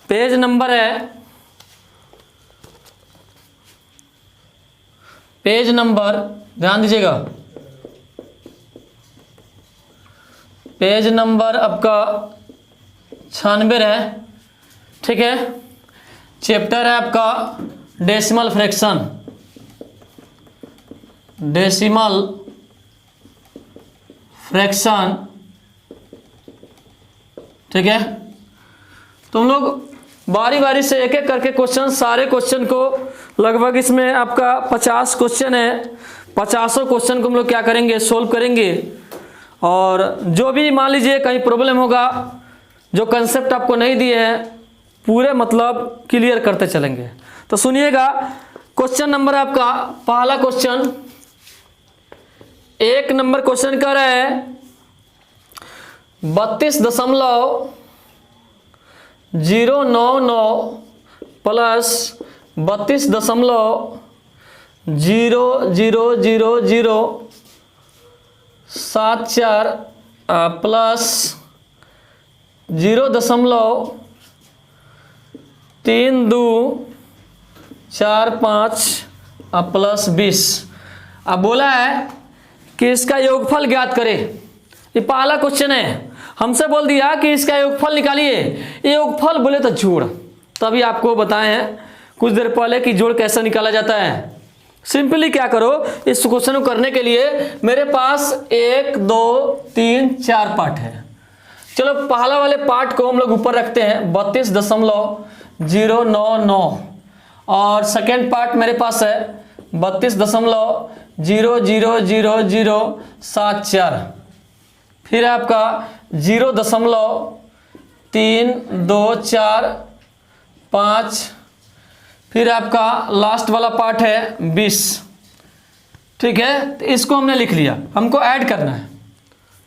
Page number है, page number ध्यान दीजिएगा, पेज नंबर आपका 96 है, ठीक है। चैप्टर है आपका डेसिमल फ्रैक्शन, डेसिमल फ्रैक्शन, ठीक है। तुम लोग बारी बारी से एक एक करके क्वेश्चन, सारे क्वेश्चन को लगभग इसमें आपका 50 क्वेश्चन है, 50 क्वेश्चन को हम लोग क्या करेंगे, सोल्व करेंगे। और जो भी मान लीजिए कहीं प्रॉब्लम होगा, जो कंसेप्ट आपको नहीं दिए हैं पूरे मतलब क्लियर करते चलेंगे। तो सुनिएगा, क्वेश्चन नंबर आपका पहला क्वेश्चन, 1 नंबर क्वेश्चन कर रहा है 32.099 प्लस 32.000074 प्लस 0.3245 प्लस 20। अब बोला है कि इसका योगफल ज्ञात करें। ये पहला क्वेश्चन है, हमसे बोल दिया कि इसका योगफल निकालिए। ये योगफल बोले तो जोड़, तभी आपको बताए हैं कुछ देर पहले कि जोड़ कैसे निकाला जाता है। सिंपली क्या करो, इस क्वेश्चन को करने के लिए मेरे पास 1 2 3 4 पार्ट है। चलो पहला वाले पार्ट को हम लोग ऊपर रखते हैं 32.099 और सेकेंड पार्ट मेरे पास है 32.0000074, फिर आपका 0.3245, फिर आपका लास्ट वाला पार्ट है 20, ठीक है। तो इसको हमने लिख लिया, हमको ऐड करना है।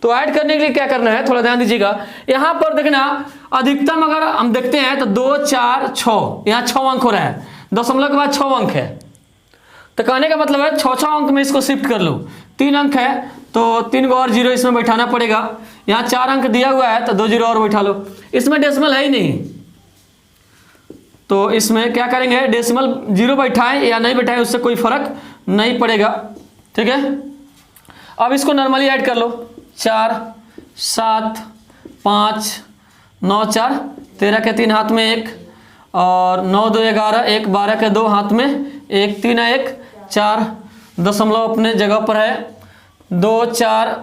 तो ऐड करने के लिए क्या करना है, थोड़ा ध्यान दीजिएगा। यहां पर देखना अधिकतम अगर हम देखते हैं तो 2 4 6, यहाँ 6 अंक हो रहा है, दशमलव के बाद 6 अंक है। तो कहने का मतलब है 6 अंक में इसको शिफ्ट कर लो। 3 अंक है तो 3 को और 0 इसमें बैठाना पड़ेगा। यहाँ 4 अंक दिया हुआ है तो 2 0 और बैठा लो। इसमें डेसिमल है ही नहीं, तो इसमें क्या करेंगे, डेसिमल 0 बैठाएं या नहीं बैठाएं उससे कोई फर्क नहीं पड़ेगा, ठीक है। अब इसको नॉर्मली ऐड कर लो, 4 7 5 9 4 13 के 3 हाथ में 1 और 9 2 11 1 12 के 2 हाथ में 1 3 1 4, दशमलव अपने जगह पर है, 2 4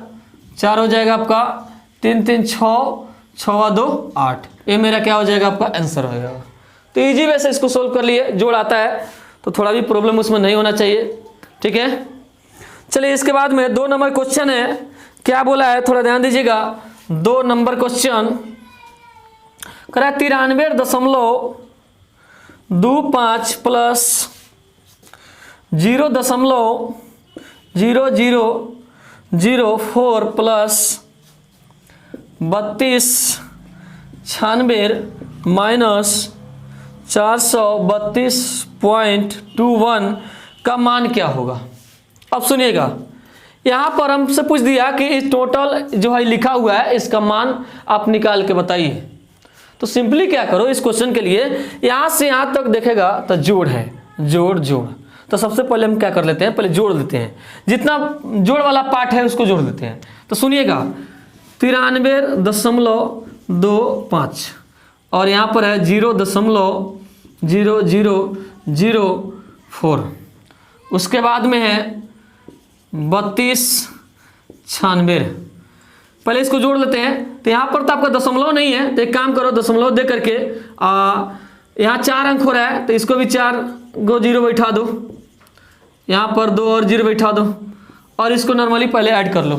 4 हो जाएगा आपका, 3 3 6 6 2 8। ये मेरा क्या हो जाएगा, आपका आंसर हो जाएगा। तो इजी वे से इसको सोल्व कर लिए। जोड़ आता है तो थोड़ा भी प्रॉब्लम उसमें नहीं होना चाहिए, ठीक है। चलिए इसके बाद में 2 नंबर क्वेश्चन है, क्या बोला है थोड़ा ध्यान दीजिएगा। 2 नंबर क्वेश्चन करा 93.25 प्लस 0.0004 प्लस 3296 माइनस 432.21 का मान क्या होगा। अब सुनिएगा, यहाँ पर हमसे पूछ दिया कि इस टोटल जो है लिखा हुआ है इसका मान आप निकाल के बताइए। तो सिंपली क्या करो, इस क्वेश्चन के लिए यहाँ से यहाँ तक देखेगा तो जोड़ है, जोड़ जोड़। तो सबसे पहले हम क्या कर लेते हैं, पहले जोड़ देते हैं, जितना जोड़ वाला पार्ट है उसको जोड़ देते हैं। तो सुनिएगा 93.25 और यहाँ पर है 0.0004, उसके बाद में है 3296। पहले इसको जोड़ लेते हैं। तो यहाँ पर तो आपका दशमलव नहीं है, तो एक काम करो, दशमलव दे करके यहाँ 4 अंक हो रहा है तो इसको भी 4 को 0 बैठा दो, यहाँ पर 2 और 0 बैठा दो और इसको नॉर्मली पहले ऐड कर लो।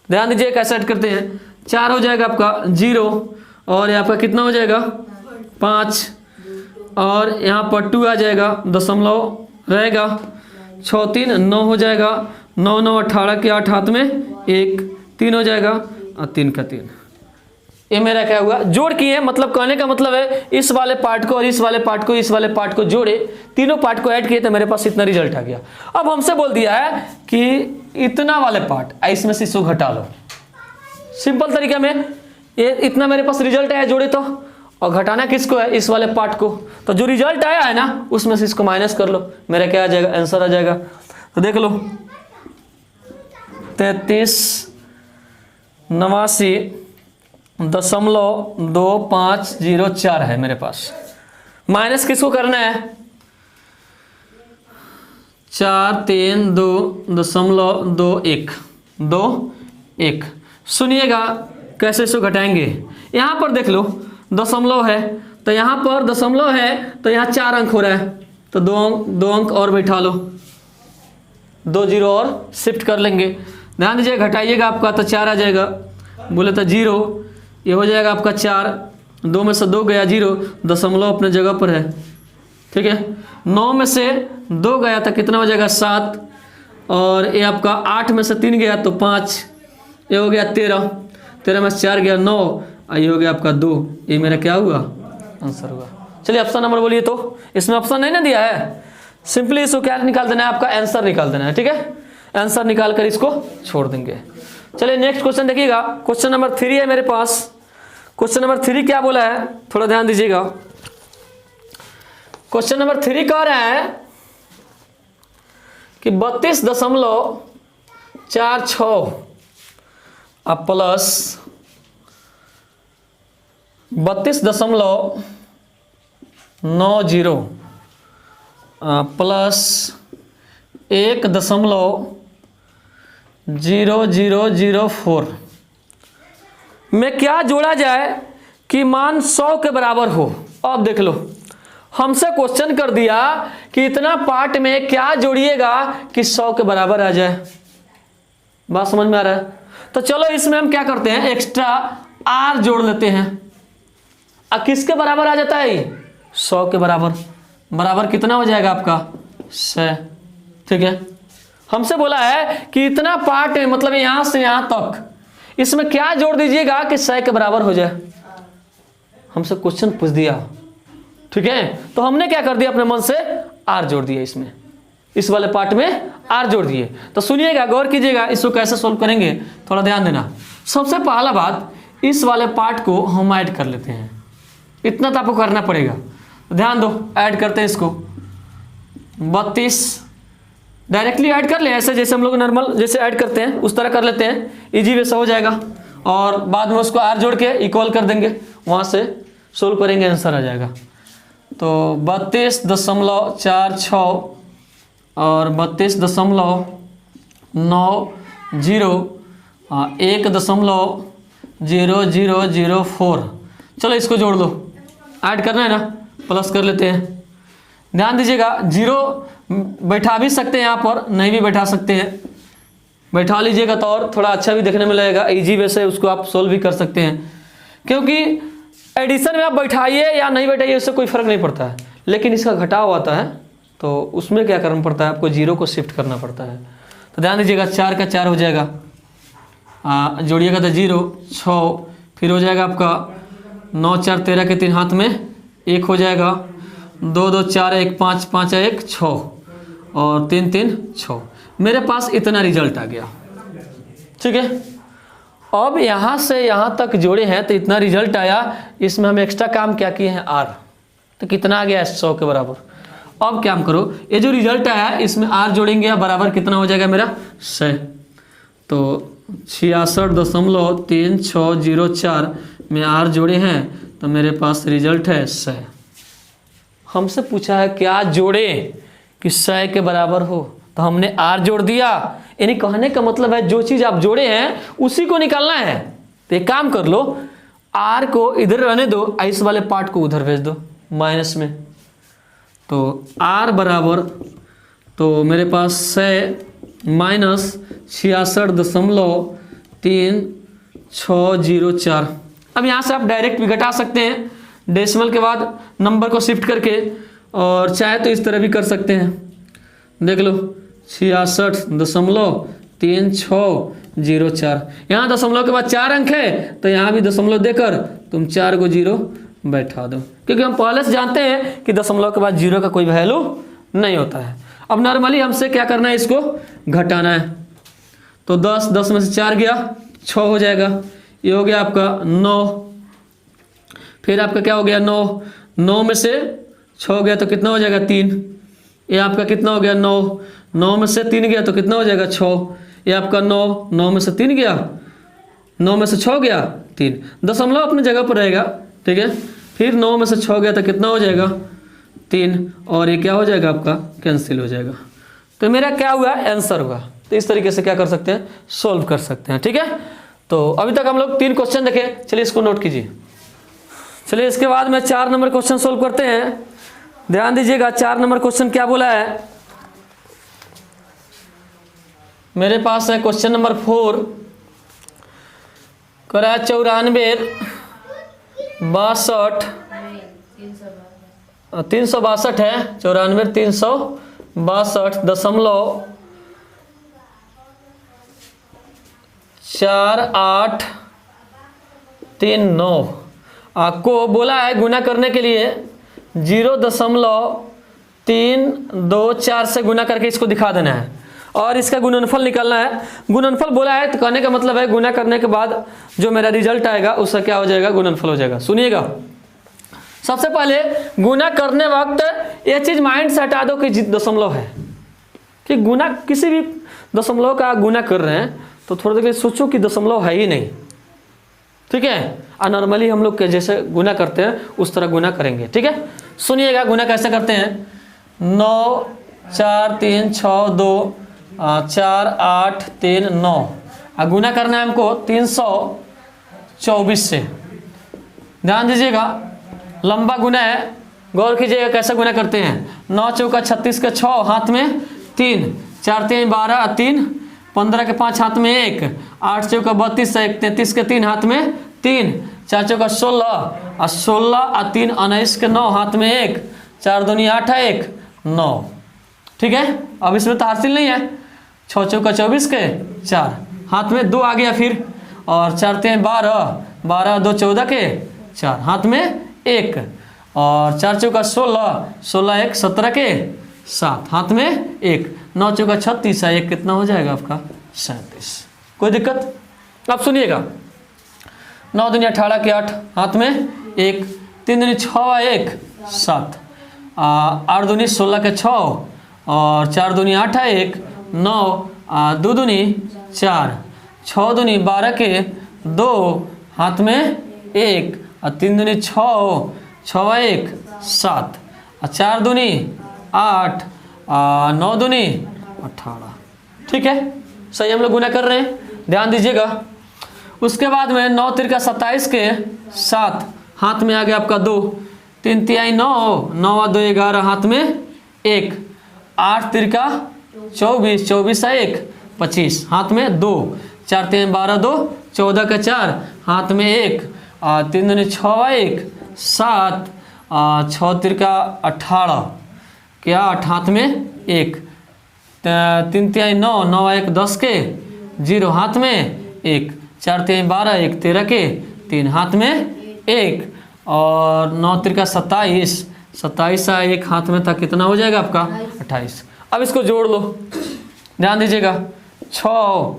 ध्यान दीजिए कैसे ऐड करते हैं। 4 हो जाएगा आपका 0 और यहाँ पर कितना हो जाएगा 5 और यहाँ पर 2 आ जाएगा, दशमलव रहेगा, 6 3 9 हो जाएगा, 9 9 18 के 8 हाथ में 1 3 हो जाएगा और 3 का 3। ये मेरा क्या हुआ, जोड़ किए। मतलब कहने का मतलब है इस वाले पार्ट को और इस वाले पार्ट को, इस वाले पार्ट को जोड़े, तीनों पार्ट को ऐड किए तो मेरे पास इतना रिजल्ट आ गया। अब हमसे बोल दिया है कि इतना वाले पार्ट इसमें से इसको घटा लो। सिंपल तरीके में ये इतना मेरे पास रिजल्ट आया जोड़े तो, और घटाना किसको है, इस वाले पार्ट को। तो जो रिजल्ट आया है ना उसमें से इसको माइनस कर लो, मेरा क्या आ जाएगा, आंसर आ जाएगा। तो देख लो 33,89.2504 है मेरे पास। माइनस किसको करना है, 432.21 सुनिएगा कैसे इसको घटाएंगे। यहाँ पर देख लो दशमलव है, तो यहाँ पर दशमलव है तो यहाँ 4 अंक हो रहा है, तो दो अंक और बैठा लो, 2 जीरो और शिफ्ट कर लेंगे। ध्यान दीजिए घटाइएगा आपका तो 4 आ जाएगा, बोले तो 0, ये हो जाएगा आपका 4, 2 में से 2 गया 0, दशमलव अपने जगह पर है, ठीक है। 9 में से 2 गया था कितना हो जाएगा 7, और ये आपका 8 में से 3 गया तो 5, ये हो गया 13, 13 में से 4 गया 9, और ये हो गया आपका 2, ये मेरा क्या हुआ, आंसर हुआ। चलिए ऑप्शन नंबर बोलिए। तो इसमें ऑप्शन नहीं ना दिया है, सिंपली इसको क्या निकाल देना है, आपका आंसर निकाल देना है, ठीक है। आंसर निकाल कर इसको छोड़ देंगे। चलिए नेक्स्ट क्वेश्चन देखिएगा, क्वेश्चन नंबर 3 है मेरे पास। क्वेश्चन नंबर 3 क्या बोला है, थोड़ा ध्यान दीजिएगा। क्वेश्चन नंबर 3 कह रहा है कि 32.46 प्लस 32.90 प्लस 1.0004 में क्या जोड़ा जाए कि मान 100 के बराबर हो। अब देख लो हमसे क्वेश्चन कर दिया कि इतना पार्ट में क्या जोड़िएगा कि 100 के बराबर आ जाए। बात समझ में आ रहा है? तो चलो इसमें हम क्या करते हैं, एक्स्ट्रा आर जोड़ लेते हैं। अब किसके बराबर आ जाता है, 100 के बराबर। बराबर कितना हो जाएगा आपका 100, ठीक है। हमसे बोला है कि इतना पार्ट है, मतलब यहां से यहां तक, इसमें क्या जोड़ दीजिएगा कि 100 के बराबर हो जाए। हमसे क्वेश्चन पूछ दिया, ठीक है। तो हमने क्या कर दिया, अपने मन से आर जोड़ दिया, इसमें इस वाले पार्ट में आर जोड़ दिए। तो सुनिएगा, गौर कीजिएगा, इसको कैसे सोल्व करेंगे थोड़ा ध्यान देना। सबसे पहला बात, इस वाले पार्ट को हम ऐड कर लेते हैं, इतना तो आपको करना पड़ेगा। तो ध्यान दो, ऐड करते हैं इसको। 32 डायरेक्टली ऐड कर ले, ऐसे जैसे हम लोग नॉर्मल जैसे ऐड करते हैं उस तरह कर लेते हैं, इजी वे से हो जाएगा। और बाद में उसको आर जोड़ के इक्वल कर देंगे, वहाँ से सोल्व करेंगे, आंसर आ जाएगा। तो 32.46 और 32.90 1.0004। चलो इसको जोड़ लो, ऐड करना है ना, प्लस कर लेते हैं। ध्यान दीजिएगा, 0 बैठा भी सकते हैं, यहाँ पर नहीं भी बैठा सकते हैं, बैठा लीजिएगा तो और थोड़ा अच्छा भी देखने में लगेगा, इजी वे से उसको आप सोल्व भी कर सकते हैं। क्योंकि एडिशन में आप बैठाइए या नहीं बैठाइए उससे कोई फर्क नहीं पड़ता है, लेकिन इसका घटाव आता है तो उसमें क्या करना पड़ता है, आपको 0 को शिफ्ट करना पड़ता है। तो ध्यान दीजिएगा, 4 का 4 हो जाएगा, जोड़िएगा तो 0, 6, फिर हो जाएगा आपका 9 4 13 के 3 हाथ में 1 हो जाएगा, 2 2 4 1 5 5 1 6 और 3 3 6। मेरे पास इतना रिजल्ट आ गया, ठीक है। अब यहाँ से यहाँ तक जोड़े हैं तो इतना रिजल्ट आया। इसमें हम एक्स्ट्रा काम क्या किए हैं, आर, तो कितना आ गया 100 के बराबर। अब क्या हम करो, ये जो रिजल्ट आया इसमें आर जोड़ेंगे, बराबर कितना हो जाएगा मेरा 100। तो 66.3604 में आर जोड़े हैं तो मेरे पास रिजल्ट है 100। हमसे पूछा है क्या जोड़े कि 100 के बराबर हो, तो हमने आर जोड़ दिया। यानी कहने का मतलब है जो चीज़ आप जोड़े हैं उसी को निकालना है। तो एक काम कर लो, आर को इधर रहने दो, इस वाले पार्ट को उधर भेज दो माइनस में। तो आर बराबर, तो मेरे पास 100 माइनस 66.3604। अब यहाँ से आप डायरेक्ट भी घटा सकते हैं, डेसिमल के बाद नंबर को शिफ्ट करके, और चाहे तो इस तरह भी कर सकते हैं। देख लो 66.3604। यहाँ दशमलव के बाद 4 अंक है तो यहाँ भी दशमलव देकर तुम 4 को 0 बैठा दो, क्योंकि हम पहले से जानते हैं कि दशमलव के बाद 0 का कोई वैल्यू नहीं होता है। अब नॉर्मली हमसे क्या करना है, इसको घटाना है। तो 10 में से 4 गया 6 हो जाएगा, ये हो गया आपका 9, फिर आपका क्या हो गया 9, 9 में से 6 गया तो कितना हो जाएगा 3। ये आपका कितना हो गया 9, 9 में से 3 गया तो कितना हो जाएगा 6। ये आपका 9, 9 में से 3 गया, 9 में से 6 गया 3, दशमलव अपनी जगह पर रहेगा, ठीक है। फिर 9 में से 6 गया तो कितना हो जाएगा 3, और ये क्या हो जाएगा आपका कैंसिल हो जाएगा। तो मेरा क्या हुआ आंसर हुआ। तो इस तरीके से क्या कर सकते हैं, सोल्व कर सकते हैं, ठीक है। तो अभी तक हम लोग 3 क्वेश्चन देखे, चलिए इसको नोट कीजिए। चलिए इसके बाद में 4 नंबर क्वेश्चन सोल्व करते हैं। ध्यान दीजिएगा 4 नंबर क्वेश्चन क्या बोला है मेरे पास है। क्वेश्चन नंबर 4 करा 94 62 362 है, 94 362 दशमलव 4839 आपको बोला है गुना करने के लिए 0.324 से गुना करके इसको दिखा देना है और इसका गुणनफल निकालना है। गुणनफल बोला है तो कहने का मतलब है गुना करने के बाद जो मेरा रिजल्ट आएगा उसका क्या हो जाएगा, गुणनफल हो जाएगा। सुनिएगा, सबसे पहले गुना करने वक्त ये चीज माइंड से हटा दो कि दशमलव है, कि गुना किसी भी दशमलव का गुना कर रहे हैं तो थोड़ा देर सोचो कि दशमलव है ही नहीं, ठीक है। और नॉर्मली हम लोग जैसे गुना करते हैं उस तरह गुना करेंगे, ठीक है। सुनिएगा गुना कैसे करते हैं। 9 4 3 6 2 4 8 3 9 गुना करना है हमको 324 से। ध्यान दीजिएगा लंबा गुना है, गौर कीजिएगा कैसे गुना करते हैं। 9 चौका 36 के 6 हाथ में 3, 4 3 12 3, 15 के 5 हाथ में 1, 8 चौका 32 1, 33 के 3 हाथ में 3, 4 चौका 16 और 16 और 3 19 के 9 हाथ में 1, 4 दूनी 8 है 1 9, ठीक है। अब इसमें तो हासिल नहीं है। 6 चौका 24 के 4 हाथ में 2 आ गया फिर, और 4 3 12, 12 2 14 के 4 हाथ में 1, और 4 चौका 16, 16 1 17 के 7 हाथ में 1, 9 चौका 36 है 1 कितना हो जाएगा आपका 37। कोई दिक्कत। अब सुनिएगा 9 दूनी 18 के 8 हाथ में 1, 3 दूनी 6 1 7, 8 दूनी 16 के 6, और 4 दूनी 8 है 1 9, 2 दूनी 4, 6 दूनी 12 के 2 हाथ में 1, और 3 दूनी 6 6 1 7, और 4 दूनी 8, 9 दूनी 18, ठीक है। सही हम लोग गुना कर रहे हैं, ध्यान दीजिएगा। उसके बाद में 9 तिरका 27 के 7 हाथ में आ गया आपका 2, 3 तिहाई 9, 9 2 11 हाथ में 1, 8 तिरका 24, 24 1 25 हाथ में 2, 4 3 12 2 14 का 4 हाथ में 1, 3 दूनी 6 1 7, 6 तिरका 18 क्या 8 हाथ में 1, 3 तिहाई 9, 9 1 10 के 0 हाथ में 1, 4 3 12 1 13 के 3 हाथ में 1, और 9 तिरका 27, 27 1 हाथ में था कितना हो जाएगा आपका 28। अब इसको जोड़ लो, ध्यान दीजिएगा 6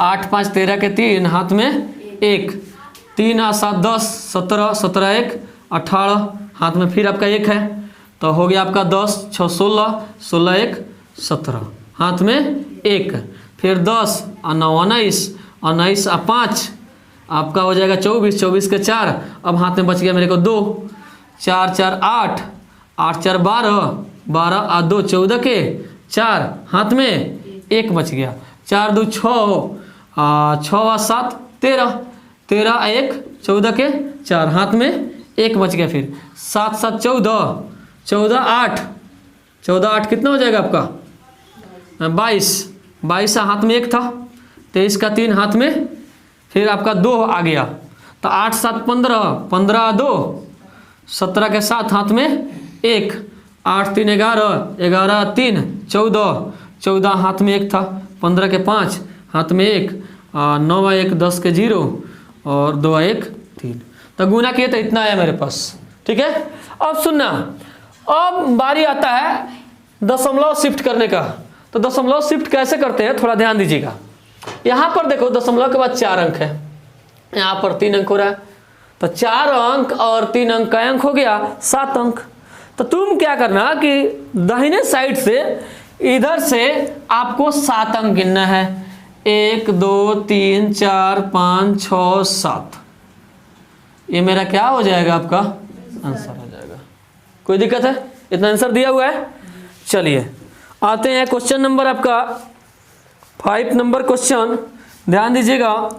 8 5 13 के 3 हाथ में 1, 3 8 7 10 17, 17 1 18 हाथ में फिर आपका 1 है तो हो गया आपका 10 6 16, 16 1 17 हाथ में 1, फिर 10 और 9 19, 19 और 5 आपका हो जाएगा 24, 24 के 4 अब हाथ में बच गया मेरे को 2, 4 4 8, 8 4 12, 12 और 2 14 के 4 हाथ में 1 बच गया, 4 2 6, 6 और 7 13, 13 1 14 के 4 हाथ में 1 बच गया, फिर 7 7 14, 14 8, 14 8 कितना हो जाएगा आपका 22, 22 हाथ में 1 था, 23 का 3 हाथ में फिर आपका 2 आ गया तो 8 7 15, 15 2 17 के 7 हाथ में 1, 8 3 11, 11 3 14, 14 हाथ में 1 था, 15 के 5 हाथ में 1, 9 1 10 के 0 और 2 1 3 तो गुना किए तो इतना आया मेरे पास, ठीक है। अब सुनना, अब बारी आता है दशमलव शिफ्ट करने का। तो दशमलव शिफ्ट कैसे करते हैं थोड़ा ध्यान दीजिएगा। यहाँ पर देखो दशमलव के बाद 4 अंक है, यहाँ पर 3 अंक हो रहा है तो 4 अंक और 3 अंक का अंक हो गया 7 अंक। तो तुम क्या करना कि दाहिने साइड से इधर से आपको 7 अंक गिनना है। 1 2 3 4 5 6 7। ये मेरा क्या हो जाएगा, आपका आंसर हो जाएगा। कोई दिक्कत है? इतना आंसर दिया हुआ है। चलिए आते हैं क्वेश्चन नंबर आपका 5 नंबर क्वेश्चन, ध्यान दीजिएगा।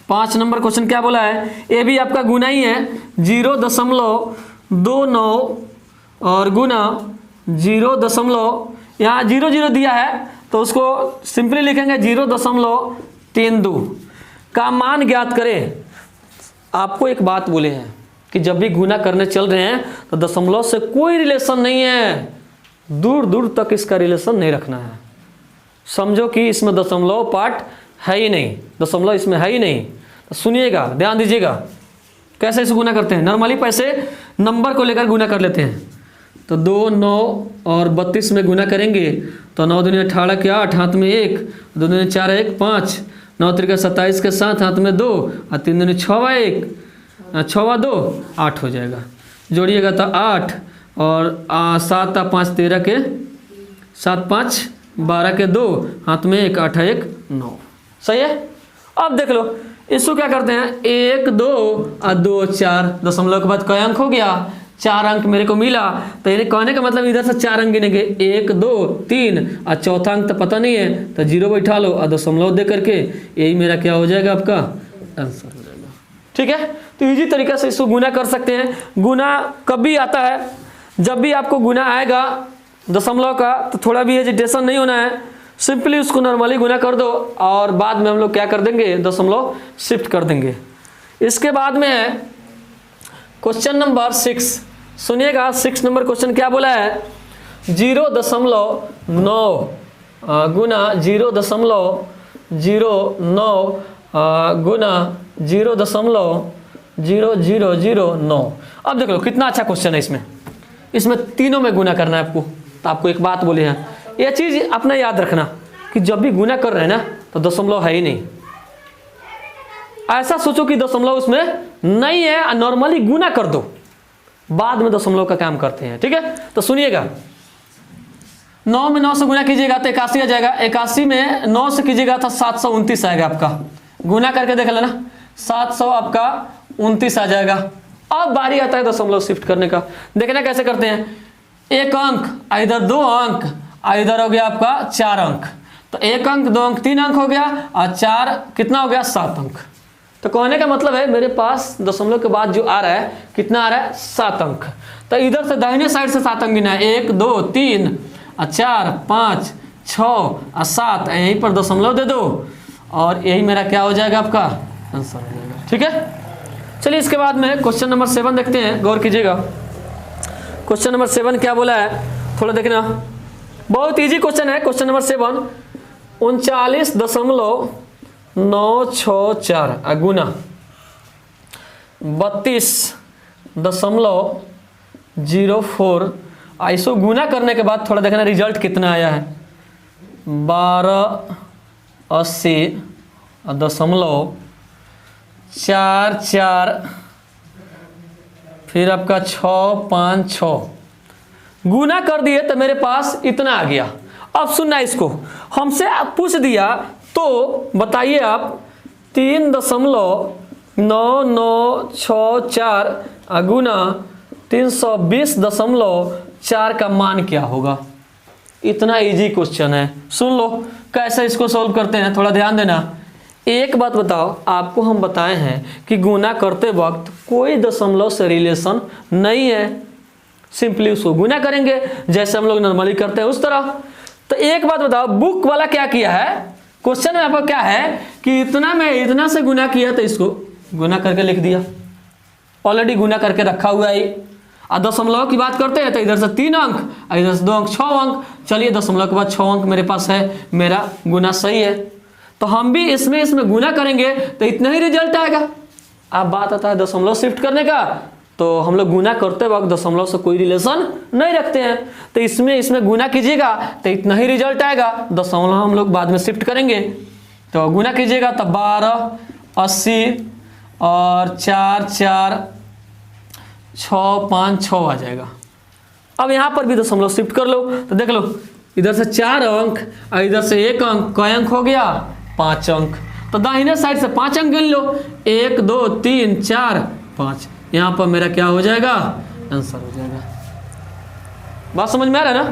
5 नंबर क्वेश्चन क्या बोला है, ये भी आपका गुना ही है। 0.29 और गुना 0. यहाँ 0 दिया है तो उसको सिंपली लिखेंगे 0.32 का मान ज्ञात करें। आपको एक बात बोले हैं कि जब भी गुना करने चल रहे हैं तो दशमलव से कोई रिलेशन नहीं है, दूर दूर तक इसका रिलेशन नहीं रखना है। समझो कि इसमें दशमलव पार्ट है ही नहीं, दशमलव इसमें है ही नहीं। तो सुनिएगा, ध्यान दीजिएगा कैसे इसे गुना करते हैं। नॉर्मली पैसे नंबर को लेकर गुना कर लेते हैं। तो 2 9 और 32 में गुना करेंगे तो 9 दूनी 18 के 8, हाथ में 1, 2 दूनी 4 1 5, 9 त्रिका 27 के 7, हाथ में 2, और 3 दूनी 6 1, 6 2 8 हो जाएगा। जोड़िएगा तो 8 और 7 5 13 के 7 5 12 के 2, हाथ में 1, 8 1 9। सही है। अब देख लो इसको क्या करते हैं, 1 2 और 2 4, दशमलव के बाद कई अंक हो गया, 4 अंक मेरे को मिला। तो ये कहने का मतलब इधर से 4 अंक गिनेंगे, 1 2 3, और चौथा अंक तो पता नहीं है तो 0 बैठा लो और दशमलव दे करके यही मेरा क्या हो जाएगा, आपका आंसर हो जाएगा। ठीक है। तो इजी तरीके से इसको गुना कर सकते हैं। गुना कब भी आता है, जब भी आपको गुना आएगा दशमलव का तो थोड़ा भी हेजिटेशन नहीं होना है, सिंपली उसको नॉर्मली गुना कर दो और बाद में हम लोग क्या कर देंगे, दशमलव शिफ्ट कर देंगे। इसके बाद में है क्वेश्चन नंबर 6। सुनिएगा 6 नंबर क्वेश्चन क्या बोला है, 0.9 गुना 0.09 गुना 0.0009। अब देख लो कितना अच्छा क्वेश्चन है। इसमें तीनों में गुना करना है आपको। तो आपको एक बात बोले हैं, यह चीज अपना याद रखना कि जब भी गुना कर रहे हैं ना तो दशमलव है ही नहीं। ऐसा सोचो कि दशमलव उसमें नहीं है, नॉर्मली गुना कर दो, बाद में दशमलव का काम करते हैं। ठीक है। तो सुनिएगा 9 में 9 से गुना कीजिएगा तो 81 आ जाएगा। 81 में 9 से कीजिएगा तो 729 आएगा आपका। गुना करके देख लेना, 700 आपका 29 आ जाएगा। अब बारी आता है दशमलव शिफ्ट करने का। देखना कैसे करते हैं, 1 अंक इधर 2 अंक, इधर हो गया आपका 4 अंक। तो 1 अंक 2 अंक 3 अंक हो गया और 4 कितना हो गया, 7 अंक। तो कहने का मतलब है मेरे पास दशमलव के बाद जो आ रहा है कितना आ रहा है, 7 अंक। तो इधर से दाहिने साइड से 7 अंक गिना है, 1 2 3 और 4 5 6 और 7, यहीं पर दशमलव दे दो और यही मेरा क्या हो जाएगा, आपका आंसर हो जाएगा। ठीक है। चलिए इसके बाद में क्वेश्चन नंबर 7 देखते हैं, गौर कीजिएगा। क्वेश्चन नंबर 7 क्या बोला है, थोड़ा देखना, बहुत इजी क्वेश्चन है। क्वेश्चन नंबर 7 39.964 गुना 32.04। इसको गुना करने के बाद थोड़ा देखना रिजल्ट कितना आया है, 1280.44, फिर आपका 656 गुना कर दिए तो मेरे पास इतना आ गया। अब सुनना, इसको हमसे पूछ दिया तो बताइए आप 3.9964 गुना 320.4 का मान क्या होगा। इतना इजी क्वेश्चन है, सुन लो कैसे इसको सॉल्व करते हैं, थोड़ा ध्यान देना। एक बात बताओ, आपको हम बताए हैं कि गुना करते वक्त कोई दशमलव से रिलेशन नहीं है, सिंपली उसको गुना करेंगे जैसे हम लोग नॉर्मली करते हैं उस तरह। तो एक बात बताओ, बुक वाला क्या किया है, क्वेश्चन में आपका क्या है कि इतना में इतना से गुना किया तो इसको गुना करके लिख दिया, ऑलरेडी गुना करके रखा हुआ है। और दशमलव की बात करते हैं तो इधर से 3 अंक, इधर से 2 अंक, 6 अंक। चलिए दशमलव के बाद 6 अंक मेरे पास है, मेरा गुना सही है। तो हम भी इसमें गुना करेंगे तो इतना ही रिजल्ट आएगा। अब बात आता है दशमलव शिफ्ट करने का, तो हम लोग गुना करते वक्त दशमलव से कोई रिलेशन नहीं रखते हैं। तो इसमें गुना कीजिएगा तो इतना ही रिजल्ट आएगा, दशमलव हम लोग बाद में शिफ्ट करेंगे। तो गुना कीजिएगा तो 1280 और 4 4 6 5 6 आ जाएगा। अब यहाँ पर भी दशमलव शिफ्ट कर लो तो देख लो, इधर से 4 अंक और इधर से 1 अंक, कै अंक हो गया 5 अंक। तो दाहिने साइड से 5 अंक गिन लो, 1 2 3 4 5। यहाँ पर मेरा क्या हो जाएगा, आंसर हो जाएगा। बात समझ में आ रहा है ना?